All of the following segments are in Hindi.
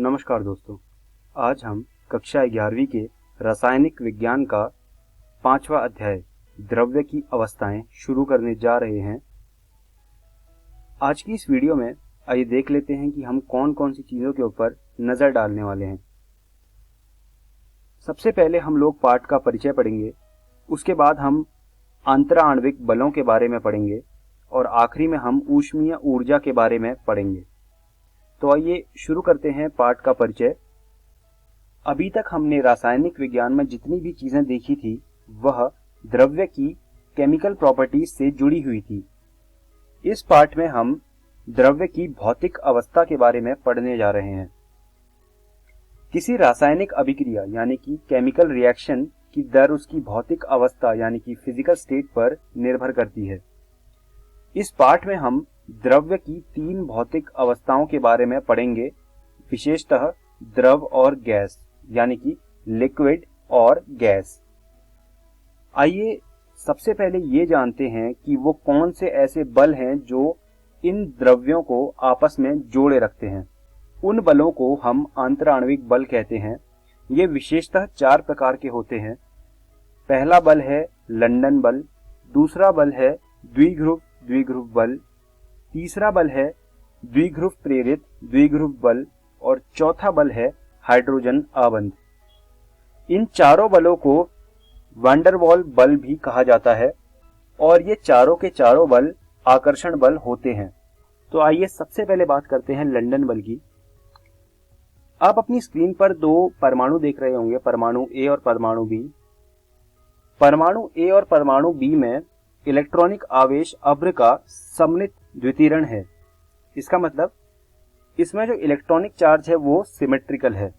नमस्कार दोस्तों, आज हम कक्षा 11वीं के रासायनिक विज्ञान का 5वां अध्याय द्रव्य की अवस्थाएं शुरू करने जा रहे हैं। आज की इस वीडियो में आइए देख लेते हैं कि हम कौन कौन सी चीज़ों के ऊपर नज़र डालने वाले हैं। सबसे पहले हम लोग पाठ का परिचय पढ़ेंगे, उसके बाद हम आंतराण्विक बलों के बारे में पढ़ेंगे और आखिरी में हम ऊष्मीय ऊर्जा के बारे में पढ़ेंगे। तो आइए शुरू करते हैं पाठ का परिचय। अभी तक हमने रासायनिक विज्ञान में जितनी भी चीजें देखी थी वह द्रव्य की केमिकल प्रॉपर्टीज से जुड़ी हुई थी। इस पाठ में हम द्रव्य की भौतिक अवस्था के बारे में पढ़ने जा रहे हैं। किसी रासायनिक अभिक्रिया यानी कि केमिकल रिएक्शन की दर उसकी भौतिक अवस्था यानी कि फिजिकल स्टेट पर निर्भर करती है। इस पाठ में हम द्रव्य की 3 भौतिक अवस्थाओं के बारे में पढ़ेंगे, विशेषतः द्रव और गैस यानी कि लिक्विड और गैस। आइए सबसे पहले ये जानते हैं कि वो कौन से ऐसे बल हैं जो इन द्रव्यों को आपस में जोड़े रखते हैं। उन बलों को हम आंतराण्विक बल कहते हैं। ये विशेषतः 4 प्रकार के होते हैं। पहला बल है लंदन बल, दूसरा बल है द्विध्रुव बल, तीसरा बल है द्विध्रुव प्रेरित द्विध्रुव बल और चौथा बल है हाइड्रोजन आबंध। इन चारों बलों को वैंडरवाल बल भी कहा जाता है और ये चारों के चारों बल आकर्षण बल होते हैं। तो आइए सबसे पहले बात करते हैं लंदन बल की। आप अपनी स्क्रीन पर 2 परमाणु देख रहे होंगे, परमाणु ए और परमाणु बी। परमाणु ए और परमाणु बी में इलेक्ट्रॉनिक आवेश अभ्र का सममित द्वितीरण है। इसका मतलब इसमें जो इलेक्ट्रॉनिक चार्ज है वो सिमेट्रिकल है।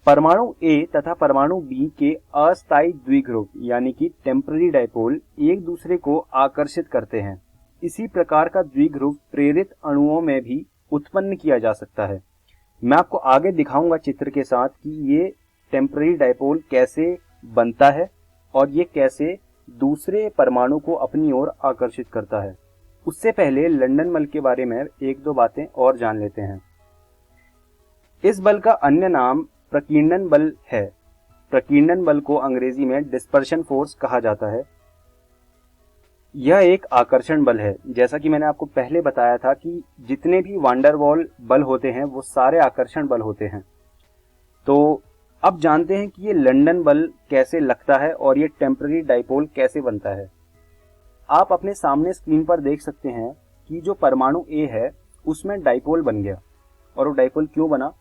परमाणु ए तथा परमाणु बी के अस्थायी द्विध्रुव यानी कि टेम्पररी डायपोल एक दूसरे को आकर्षित करते हैं। इसी प्रकार का द्विध्रुव प्रेरित अणुओं में भी उत्पन्न किया जा सकता है। मैं आपको आगे दिखाऊंगा चित्र के साथ कि ये टेम्पररी डायपोल कैसे बनता है और ये कैसे दूसरे परमाणु को अपनी ओर आकर्षित करता है। उससे पहले लंदन बल के बारे में 1-2 बातें और जान लेते हैं। इस बल का अन्य नाम प्रकीर्णन बल है। प्रकीर्णन बल को अंग्रेजी में डिस्पर्शन फोर्स कहा जाता है। यह एक आकर्षण बल है। जैसा कि मैंने आपको पहले बताया था कि जितने भी वैंडरवाल बल होते हैं वो सारे आकर्षण बल होते हैं। तो अब जानते हैं कि ये लंदन बल कैसे लगता है और ये टेम्पररी डायपोल कैसे बनता है। आप अपने सामने स्क्रीन पर देख सकते हैं कि जो परमाणु ए है उसमें डायपोल बन गया। और वो डायपोल क्यों बना?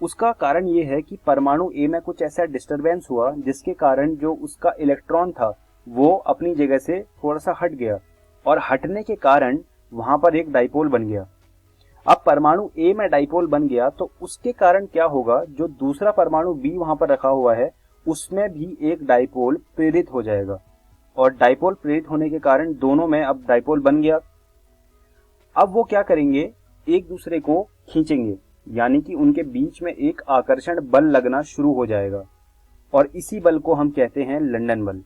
उसका कारण ये है कि परमाणु ए में कुछ ऐसा डिस्टरबेंस हुआ जिसके कारण जो उसका इलेक्ट्रॉन था वो अपनी जगह से थोड़ा सा हट गया और हटने के कारण वहां पर एक डायपोल बन गया। अब परमाणु ए में डायपोल बन गया तो उसके कारण क्या होगा, जो दूसरा परमाणु बी वहां पर रखा हुआ है उसमें भी एक डायपोल प्रेरित हो जाएगा और डायपोल प्रेरित होने के कारण दोनों में अब डायपोल बन गया। अब वो क्या करेंगे, एक दूसरे को खींचेंगे यानी कि उनके बीच में एक आकर्षण बल लगना शुरू हो जाएगा और इसी बल को हम कहते हैं लंदन बल।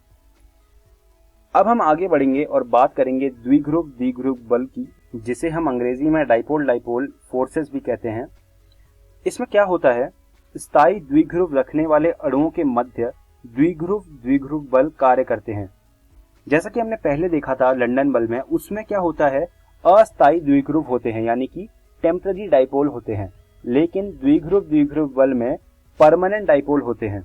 अब हम आगे बढ़ेंगे और बात करेंगे द्विध्रुव बल की, जिसे हम अंग्रेजी में डायपोल फोर्सेस भी कहते हैं। इसमें क्या होता है, स्थायी द्विध्रुव रखने वाले अणुओं के मध्य द्विध्रुव बल कार्य करते हैं। जैसा कि हमने पहले देखा था लंदन बल में, उसमें क्या होता है, अस्थायी द्विध्रुव होते हैं यानी कि टेम्पररी डायपोल होते हैं, लेकिन द्विध्रुव बल में परमानेंट डायपोल होते हैं।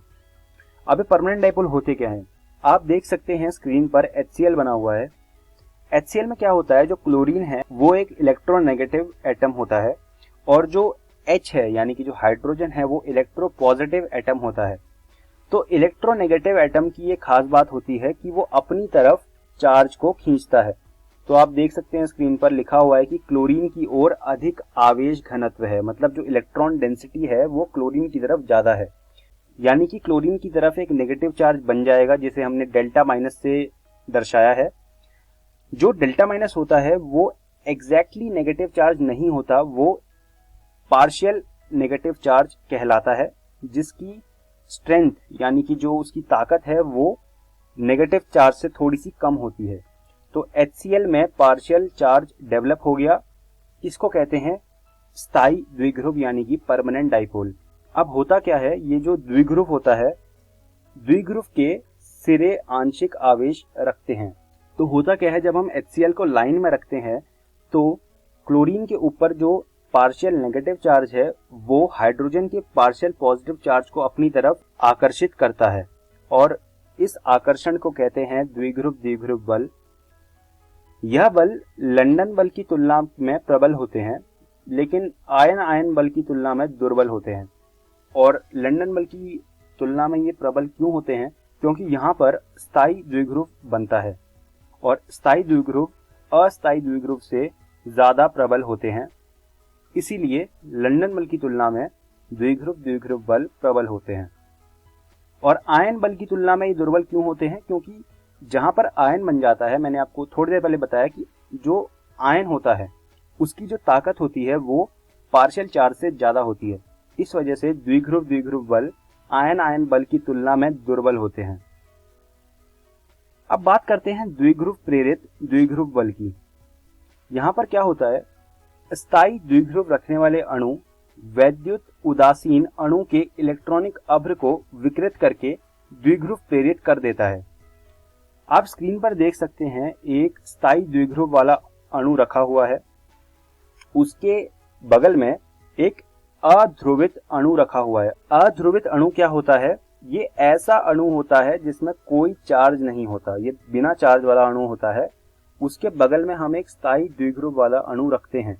अब परमानेंट डायपोल होते क्या हैं, आप देख सकते हैं स्क्रीन पर HCl बना हुआ है। HCl में क्या होता है, जो क्लोरीन है वो एक इलेक्ट्रोनेगेटिव एटम होता है और जो H है यानी कि जो हाइड्रोजन है वो इलेक्ट्रोपॉजिटिव एटम होता है। तो इलेक्ट्रोनेगेटिव एटम की ये खास बात होती है कि वो अपनी तरफ चार्ज को खींचता है। तो आप देख सकते हैं स्क्रीन पर लिखा हुआ है कि क्लोरीन की ओर अधिक आवेश घनत्व है, मतलब जो इलेक्ट्रॉन डेंसिटी है वो क्लोरीन की तरफ ज्यादा है, यानी कि क्लोरीन की तरफ एक नेगेटिव चार्ज बन जाएगा जिसे हमने डेल्टा माइनस से दर्शाया है। जो डेल्टा माइनस होता है वो एग्जैक्टली नेगेटिव चार्ज नहीं होता, वो पार्शियल नेगेटिव चार्ज कहलाता है, जिसकी स्ट्रेंथ यानी कि जो उसकी ताकत है वो नेगेटिव चार्ज से थोड़ी सी कम होती है। तो HCl में पार्शियल चार्ज डेवलप हो गया, इसको कहते हैं स्थायी द्विध्रुव यानी कि परमानेंट डाइपोल। अब होता क्या है, ये जो द्विध्रुव होता है, द्विध्रुव के सिरे आंशिक आवेश रखते हैं। तो होता क्या है, जब हम HCl को लाइन में रखते हैं तो क्लोरीन के ऊपर जो पार्शियल नेगेटिव चार्ज है वो हाइड्रोजन के पार्शियल पॉजिटिव चार्ज को अपनी तरफ आकर्षित करता है और इस आकर्षण को कहते हैं द्विध्रुव द्विध्रुव बल। यह बल लंदन बल की तुलना में प्रबल होते हैं, लेकिन आयन आयन बल की तुलना में दुर्बल होते हैं। और लंदन बल की तुलना में ये प्रबल क्यों होते हैं? क्योंकि यहाँ पर स्थायी द्विध्रुव बनता है और स्थायी द्विध्रुव अस्थायी द्विध्रुव से ज्यादा प्रबल होते हैं, इसीलिए लंदन बल की तुलना में द्विध्रुव द्विध्रुव बल प्रबल होते हैं। और आयन बल की तुलना में ये दुर्बल क्यों होते हैं? क्योंकि जहां पर आयन बन जाता है, मैंने आपको थोड़ी देर पहले बताया कि जो आयन होता है उसकी जो ताकत होती है वो पार्शियल चार्ज से ज्यादा होती है। इस वजह से द्विध्रुव द्विध्रुव बल आयन आयन बल की तुलना में दुर्बल होते हैं। अब बात करते हैं द्विध्रुव प्रेरित द्विध्रुव बल की। यहां पर क्या होता है, स्थायी द्विध्रुव रखने वाले अणु वैद्युत उदासीन अणु के इलेक्ट्रॉनिक अभ्र को विकृत करके द्विध्रुव प्रेरित कर देता है। आप स्क्रीन पर देख सकते हैं एक स्थायी द्विध्रुव वाला अणु रखा हुआ है, उसके बगल में एक अध्रुवित अणु रखा हुआ है। अध्रुवित अणु क्या होता है? ये ऐसा अणु होता है जिसमें कोई चार्ज नहीं होता, ये बिना चार्ज वाला अणु होता है। उसके बगल में हम एक स्थायी द्विध्रुव वाला अणु रखते हैं।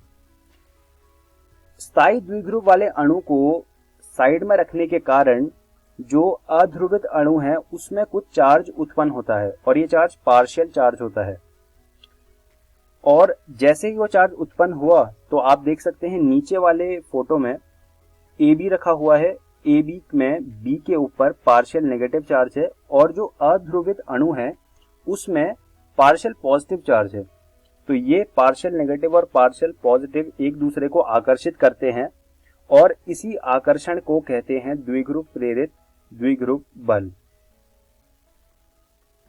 स्थायी द्विध्रुव वाले अणु को साइड में रखने के कारण जो अध्रुवित अणु है उसमें कुछ चार्ज उत्पन्न होता है और ये चार्ज पार्शियल चार्ज होता है। और जैसे ही वो चार्ज उत्पन्न हुआ तो आप देख सकते हैं नीचे वाले फोटो में AB रखा हुआ है। AB में B के ऊपर पार्शियल नेगेटिव चार्ज है और जो अध्रुवित अणु है उसमें पार्शियल पॉजिटिव चार्ज है। तो ये पार्शियल नेगेटिव और पार्शियल पॉजिटिव एक दूसरे को आकर्षित करते हैं और इसी आकर्षण को कहते हैं द्विध्रुव प्रेरित द्विध्रुव बल।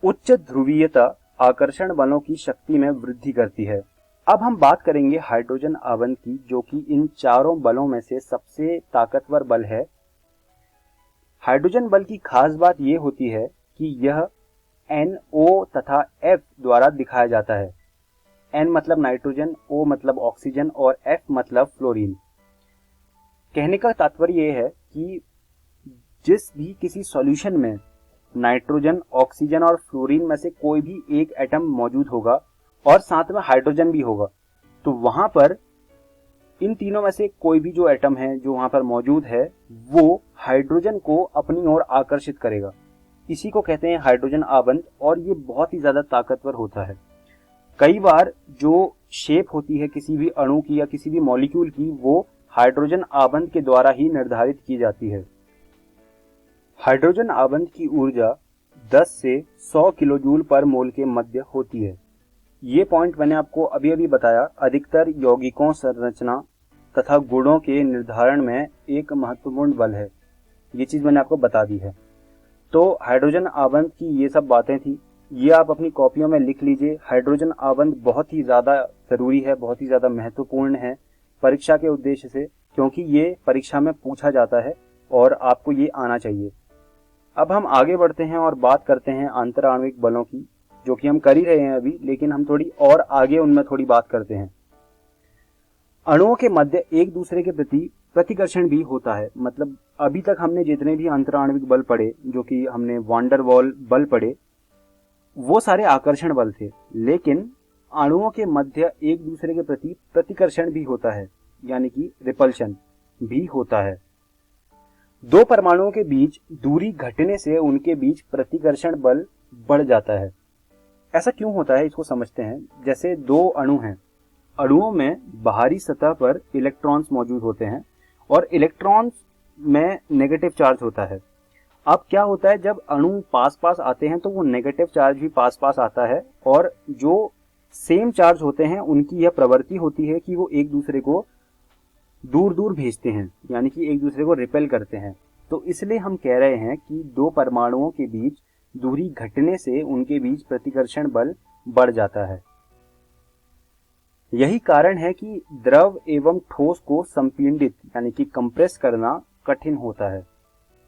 उच्च ध्रुवीयता आकर्षण बलों की शक्ति में वृद्धि करती है। अब हम बात करेंगे हाइड्रोजन आबंध की, जो कि इन चारों बलों में से सबसे ताकतवर बल है। हाइड्रोजन बल की खास बात यह होती है कि यह NO तथा F द्वारा दिखाया जाता है। N मतलब नाइट्रोजन, O मतलब ऑक्सीजन और F मतलब फ्लोरीन। कहने का तात्पर्य यह है कि जिस भी किसी सॉल्यूशन में नाइट्रोजन, ऑक्सीजन और फ्लोरीन में से कोई भी एक एटम मौजूद होगा और साथ में हाइड्रोजन भी होगा, तो वहां पर इन तीनों में से कोई भी जो एटम है जो वहां पर मौजूद है वो हाइड्रोजन को अपनी ओर आकर्षित करेगा। इसी को कहते हैं हाइड्रोजन आबंध और ये बहुत ही ज्यादा ताकतवर होता है। कई बार जो शेप होती है किसी भी अणु की या किसी भी मॉलिक्यूल की वो हाइड्रोजन आबंध के द्वारा ही निर्धारित की जाती है। हाइड्रोजन आबंध की ऊर्जा 10 से 100 किलोजूल पर मोल के मध्य होती है। ये पॉइंट मैंने आपको अभी अभी बताया। अधिकतर यौगिकों, संरचना तथा गुणों के निर्धारण में एक महत्वपूर्ण बल है, ये चीज मैंने आपको बता दी है। तो हाइड्रोजन आबंध की ये सब बातें थी, ये आप अपनी कॉपियों में लिख लीजिए। हाइड्रोजन आबंध बहुत ही ज्यादा जरूरी है, बहुत ही ज्यादा महत्वपूर्ण है परीक्षा के उद्देश्य से, क्योंकि ये परीक्षा में पूछा जाता है और आपको ये आना चाहिए। अब हम आगे बढ़ते हैं और बात करते हैं अंतराण्विक बलों की, जो कि हम कर ही रहे हैं अभी, लेकिन हम थोड़ी और आगे उनमें थोड़ी बात करते हैं। अणुओं के मध्य एक दूसरे के प्रति प्रतिकर्षण भी होता है। मतलब अभी तक हमने जितने भी अंतराण्विक बल पढ़े, जो कि हमने वान डेर वाल बल पढ़े, वो सारे आकर्षण बल थे, लेकिन अणुओं के मध्य एक दूसरे के प्रति प्रतिकर्षण भी होता है, यानी कि रिपल्शन भी होता है। दो परमाणुओं के बीच दूरी घटने से उनके बीच प्रतिकर्षण बल बढ़ जाता है। ऐसा क्यों होता है इसको समझते हैं। जैसे दो अणु हैं, अणुओं में बाहरी सतह पर इलेक्ट्रॉन्स मौजूद होते हैं और इलेक्ट्रॉन्स में नेगेटिव चार्ज होता है। अब क्या होता है, जब अणु पास पास आते हैं तो वो नेगेटिव चार्ज भी पास पास आता है और जो सेम चार्ज होते हैं उनकी यह प्रवृत्ति होती है कि वो एक दूसरे को दूर दूर भेजते हैं, यानी कि एक दूसरे को रिपेल करते हैं। तो इसलिए हम कह रहे हैं कि दो परमाणुओं के बीच दूरी घटने से उनके बीच प्रतिकर्षण बल बढ़ जाता है। यही कारण है कि द्रव एवं ठोस को संपीड़ित यानी कि कंप्रेस करना कठिन होता है।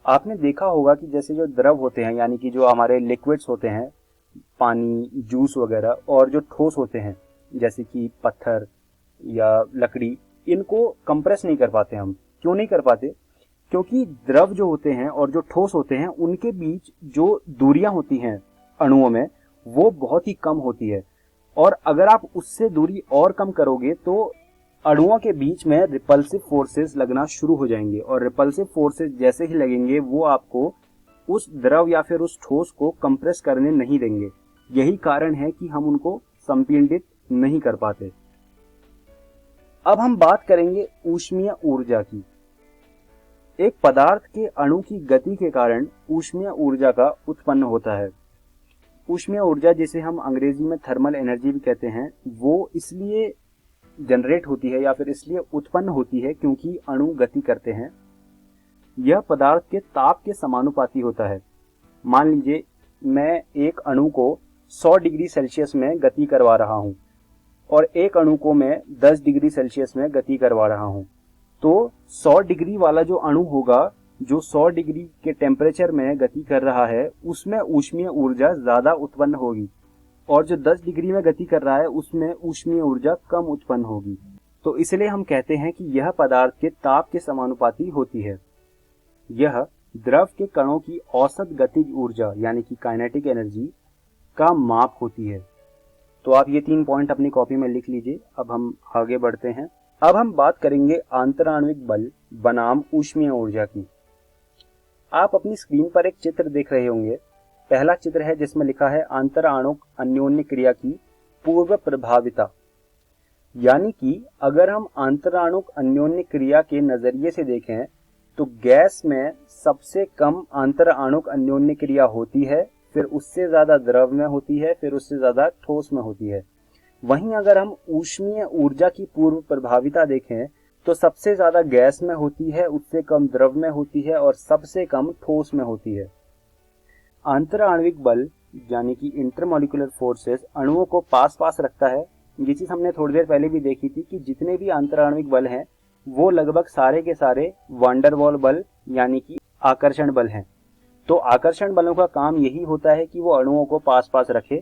आपने देखा होगा कि जैसे जो द्रव होते हैं यानी कि जो हमारे लिक्विड्स होते हैं, पानी, जूस वगैरह, और जो ठोस होते हैं जैसे कि पत्थर या लकड़ी, इनको कंप्रेस नहीं कर पाते हम। क्यों नहीं कर पाते? क्योंकि द्रव जो होते हैं और जो ठोस होते हैं उनके बीच जो दूरियां होती हैं अणुओं में, वो बहुत ही कम होती है। और अगर आप उससे दूरी और कम करोगे तो अणुओं के बीच में रिपल्सिव फोर्सेस लगना शुरू हो जाएंगे, और रिपल्सिव फोर्सेस जैसे ही लगेंगे वो आपको उस द्रव या फिर उस ठोस को कंप्रेस करने नहीं देंगे। यही कारण है कि हम उनको संपीड़ित नहीं कर पाते। अब हम बात करेंगे ऊष्मीय ऊर्जा की। एक पदार्थ के अणु की गति के कारण ऊष्मीय ऊर्जा का उत्पन्न होता है। ऊष्मीय ऊर्जा, जिसे हम अंग्रेजी में थर्मल एनर्जी भी कहते हैं, वो इसलिए जनरेट होती है या फिर इसलिए उत्पन्न होती है क्योंकि अणु गति करते हैं। यह पदार्थ के ताप के समानुपाती होता है। मान लीजिए मैं एक अणु को 100 डिग्री सेल्सियस में गति करवा रहा हूं और एक अणु को मैं 10 डिग्री सेल्सियस में गति करवा रहा हूं, तो 100 डिग्री वाला जो अणु होगा, जो 100 डिग्री के टेम्परेचर में गति कर रहा है, उसमें ऊष्मीय ऊर्जा ज्यादा उत्पन्न होगी, और जो 10 डिग्री में गति कर रहा है उसमें ऊष्मीय ऊर्जा कम उत्पन्न होगी। तो इसलिए हम कहते हैं कि यह पदार्थ के ताप के समानुपाती होती है। यह द्रव के कणों की औसत गतिज ऊर्जा यानी कि काइनेटिक एनर्जी का माप होती है। तो आप ये 3 पॉइंट अपनी कॉपी में लिख लीजिए। अब हम आगे बढ़ते हैं। अब हम बात करेंगे आंतराण्विक बल बनाम ऊष्मीय ऊर्जा की। आप अपनी स्क्रीन पर एक चित्र देख रहे होंगे। पहला चित्र है जिसमें लिखा है अंतराणुक अन्योन्य क्रिया की पूर्व प्रभाविता। यानी कि अगर हम अंतराणुक अन्योन्य क्रिया के नजरिए से देखें तो गैस में सबसे कम अंतराणुक अन्योन्य क्रिया होती है, फिर उससे ज्यादा द्रव में होती है, फिर उससे ज्यादा ठोस में होती है। वहीं अगर हम ऊष्मीय ऊर्जा की पूर्व प्रभाविता देखें तो सबसे ज्यादा गैस में होती है, उससे कम द्रव में होती है और सबसे कम ठोस में होती है। अंतराण्विक बल यानी कि इंटरमॉलिक्यूलर फोर्सेस अणुओं को पास पास रखता है। ये चीज हमने थोड़ी देर पहले भी देखी थी कि जितने भी अंतराण्विक बल हैं वो लगभग सारे के सारे वांडरवॉल बल यानी कि आकर्षण बल हैं। तो आकर्षण बलों का काम यही होता है कि वो अणुओं को पास पास रखे।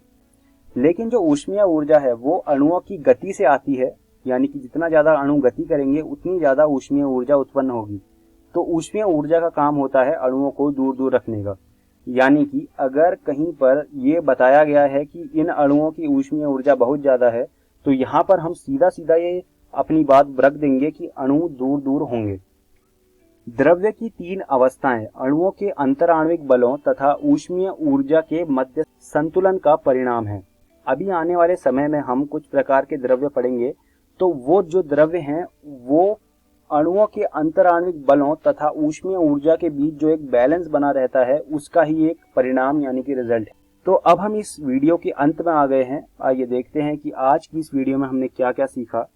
लेकिन जो ऊष्मीय ऊर्जा है वो अणुओं की गति से आती है, यानी कि जितना ज्यादा अणु गति करेंगे उतनी ज्यादा ऊष्मीय ऊर्जा उत्पन्न होगी। तो ऊष्मीय ऊर्जा का काम होता है अणुओं को दूर दूर रखने का। यानी कि अगर कहीं पर ये बताया गया है कि इन अणुओं की ऊष्मीय ऊर्जा बहुत ज्यादा है, तो यहाँ पर हम सीधा सीधा ये अपनी बात रख देंगे कि अणु दूर दूर होंगे। द्रव्य की 3 अवस्थाएं अणुओं के अंतराण्विक बलों तथा ऊष्मीय ऊर्जा के मध्य संतुलन का परिणाम है। अभी आने वाले समय में हम कुछ प्रकार के द्रव्य पढ़ेंगे, तो वो जो द्रव्य हैं वो अणुओं के अंतराण्विक बलों तथा ऊष्मीय ऊर्जा के बीच जो एक बैलेंस बना रहता है उसका ही एक परिणाम यानी कि रिजल्ट है। तो अब हम इस वीडियो के अंत में आ गए हैं। आइए देखते हैं कि आज की इस वीडियो में हमने क्या क्या सीखा।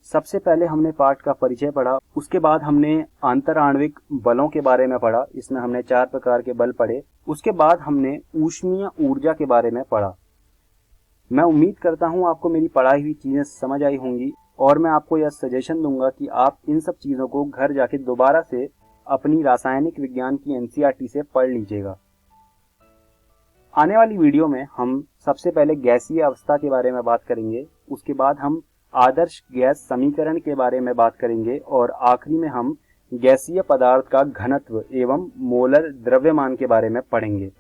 सबसे पहले हमने पाठ का परिचय पढ़ा, उसके बाद हमने अंतराण्विक बलों के बारे में पढ़ा। इसमें हमने 4 प्रकार के बल पढ़े। उसके बाद हमने ऊष्मीय ऊर्जा के बारे में पढ़ा। मैं उम्मीद करता हूं आपको मेरी पढ़ाई हुई चीजें समझ आई होंगी, और मैं आपको यह सजेशन दूंगा कि आप इन सब चीजों को घर जाके दोबारा से अपनी रासायनिक विज्ञान की एनसीईआरटी से पढ़ लीजिएगा। आने वाली वीडियो में हम सबसे पहले गैसीय अवस्था के बारे में बात करेंगे, उसके बाद हम आदर्श गैस समीकरण के बारे में बात करेंगे, और आखिरी में हम गैसीय पदार्थ का घनत्व एवं मोलर द्रव्यमान के बारे में पढ़ेंगे।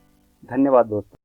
धन्यवाद दोस्तों।